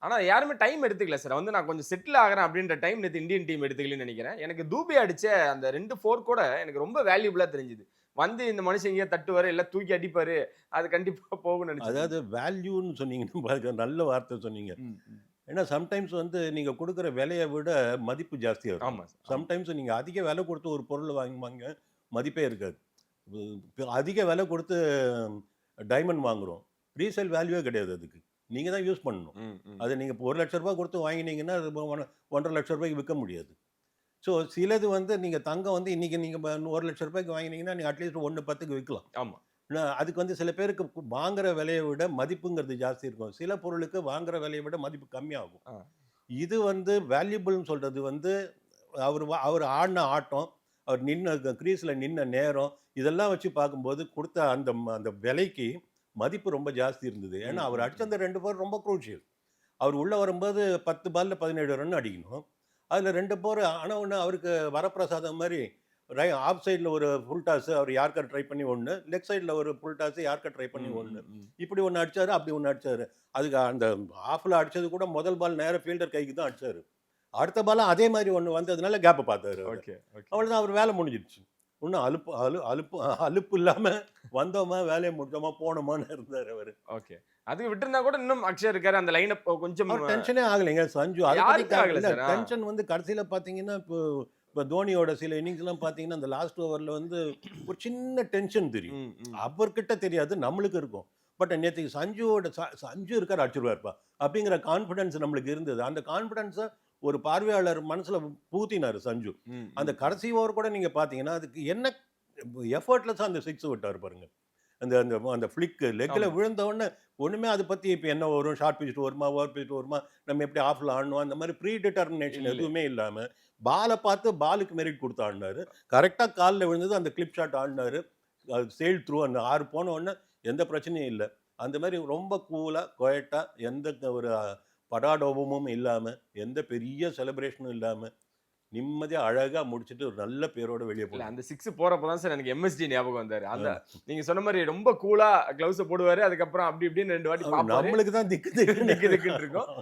ஆனா யாருமே டைம் எடுத்துக்கல சார். வந்து நான் கொஞ்சம் செட்டில் ஆகுறேன் அப்படின்ற டைம் நேத்து இந்தியன் டீம் எடுத்துக்கலன்னு நெனைக்கிறேன். எனக்கு தூபே அடிச்ச அந்த 2 4 கூட எனக்கு ரொம்ப வேல்யூபிளா தெரிஞ்சுது. வந்து இந்த மனுஷன் எங்கேயோ தட்டுவாரு, இல்ல தூக்கி அடிப்பாரு. அது கண்டிப்பா போகும்னு நெனச்சிருந்தேன். அதாவது வேல்யூன்னு சொன்னீங்கன்னா பாருங்க நல்ல வார்த்தை சொன்னீங்க. ம், ம். ஏன்னா சம்டைம்ஸ் வந்து நீங்க குடுக்குற விலைய விட மதிப்பு ஜாஸ்தியா இருக்கும். ஆமா சார். ஆமா. சம்டைம்ஸ் நீங்க அதிக விலை குடுத்து ஒரு பொருள் வாங்குவாங்க, மதிப்பே இருக்காது. அதிக விலை குடுத்து டைமண்ட் வாங்குறோம். ரீசேல் வேல்யூவே கிடையாது அதுக்கு. நீங்க தான் யூஸ் பண்ணணும். ம், ம். அது நீங்க இப்போ ரூ. 1,00,000 குடுத்து வாங்கினீங்கன்னா, அது 1,50,000 விக்க முடியாது. ஸோ சிலது வந்து நீங்க தங்கம் வந்து இன்னைக்கு நீங்க ரூ. 1,00,000 வாங்கினீங்கன்னா, நீங்க அட்லீஸ்ட் 1,10க்கு விக்கலாம். ஆமா. அதுக்கு வந்து சில பேருக்கு வாங்குற விலைய விட மதிப்புங்கிறது ஜாஸ்தி இருக்கும். சில பொருளுக்கு வாங்குற விலைய விட மதிப்பு கம்மியாகும். ஆ. இது வந்து வேல்யூபிள்ன்னு சொல்றது வந்து, அவரு ஆடுன ஆட்டம், அவர் நின்ன கிரீஸ்ல நின்ன நேரம், இதெல்லாம் வச்சு பார்க்கும்போது குடுத்த அந்த விலைக்கு மதிப்பு ரொம்ப ஜாஸ்தி இருந்தது. ஏன்னா, ம், அவர் ம், அடிச்ச ம். அந்த 2 பால் ரொம்ப குரூஷியல். அவர் உள்ள வரும்போது 10 பால்ல 17 ரன் அடிக்கணும். அதுல 2 போர் ஆனா ஒண்ணு அவருக்கு வரப்பிரசாதம் மாரி ஆஃப் சைட்ல ஒரு ஃபுல் டாஸ் அவர் யார்க்கர் ட்ரை பண்ணி 1, லெக் சைட்ல ஒரு ஃபுல் டாஸ் யார்க்கர் ட்ரை பண்ணி ம், 1. ம், ம். இப்படி ஒண்ணு அடிச்சாரு, அப்படி ஒண்ணு அடிச்சாரு. அதுக்கு அந்த ஆஃப்ல அடிச்சது கூட முதல் பால் நேரா ஃபீல்டர் கைக்கு தான் அடிச்சாரு. அடுத்த பாலும் அதே மாரி ஒண்ணு வந்ததுனால கேப்ப பார்த்தாரு அவரு. ஓகே, ஓகே, அவ்வளவுதான் அவர் வேலை முடிஞ்சிருச்சு. ஒண்ணும் அலுப்பு அலுப்பு அலுப்பு இல்லாம வந்தோமா, வேலைய முடிச்சோமா, போனோமான்னு இருந்தாரு அவரு. ஓகே. அதுக்கு விட்டிருந்தா கூட இன்னும் அக்ஷய் இருக்காரு. அந்த லைனப் கொஞ்சம் அவர் டென்ஷனே ஆகலைங்க சஞ்சு. அத பத்தி யாருக்கும் ஆகல இல்ல சார். டென்ஷன் வந்து கடைசியில பார்த்தீங்கன்னா, இப்போ தோனியோட சில இன்னிங்ஸ்லாம் பார்த்தீங்கன்னா, அந்த லாஸ்ட் ஓவர்ல வந்து ஒரு சின்ன டென்ஷன் தெரியும். ம், ம். அவர்கிட்ட தெரியாது, நம்மளுக்கு இருக்கும். பட் நேத்தைக்கு சஞ்சுவோட சஞ்சு இருக்காரு அடிச்சுருவாருப்பா! அப்படிங்கிற கான்ஃபிடன்ஸ் நம்மளுக்கு இருந்தது. அந்த கான்ஃபிடன்ஸ ஒரு பார்வையாளர் மனசுல புகுத்தினாரு சஞ்சு. ம், அந்த ம், ம். கடைசி ஓவர் கூட நீங்க பார்த்தீங்கன்னா, அதுக்கு என்ன எஃபர்ட்லெஸ்ஸா அந்த 6 விட்டாரு பாருங்க. அந்த அந்த அந்த ஃப்ளிக் லெக்ல ஆமா. விழுந்த உடனே ஒண்ணுமே அத பத்தி இப்ப என்ன வரும்? ஷார்ட் பிட்ச் வருமா? ஓவர் பிட்ச் வருமா? நம்ம எப்படி ஆஃப்ல ஆடணும்? அந்த மாரி ப்ரீ டிட்டர்மினேஷன் இல்ல. எதுவுமே இல்லாம, பால பார்த்து பாலுக்கு மெரிட் குடுத்து ஆடுனாரு. கரெக்ட்டா கால்ல விழுந்தது. அந்த கிளிப் ஷாட் ஆடுனாரு. அது செயில்ட் த்ரூ அந்த 6 போன உடனே எந்த பிரச்சனையும் இல்ல. அந்த மாரி ரொம்ப கூலா, குயட்டா எந்த ஒரு படாடோபமும் இல்லாம, எந்த பெரிய செலிப்ரேஷனும் இல்லாம, நிம்மதியா அழகா முடிச்சுட்டு ஒரு நல்ல பேரோட வெளிய இல்ல போனாரு. அந்த 6 போறப்ப தான் சார் எனக்கு எம்எஸ்டி ஞாபகம் வந்தாரு. அந்த ஆமா. நீங்க சொன்ன மாரி ரொம்ப கூலா கிளவுஸ போடுவாரு. அதுக்கப்புறம் அப்படி இப்படின்னு 2 வாட்டி பார்ப்பாரு. நம்மளுக்கு தான் திக்கு திக்கு திக்குன்னு திக்குன்னு இருக்கும்.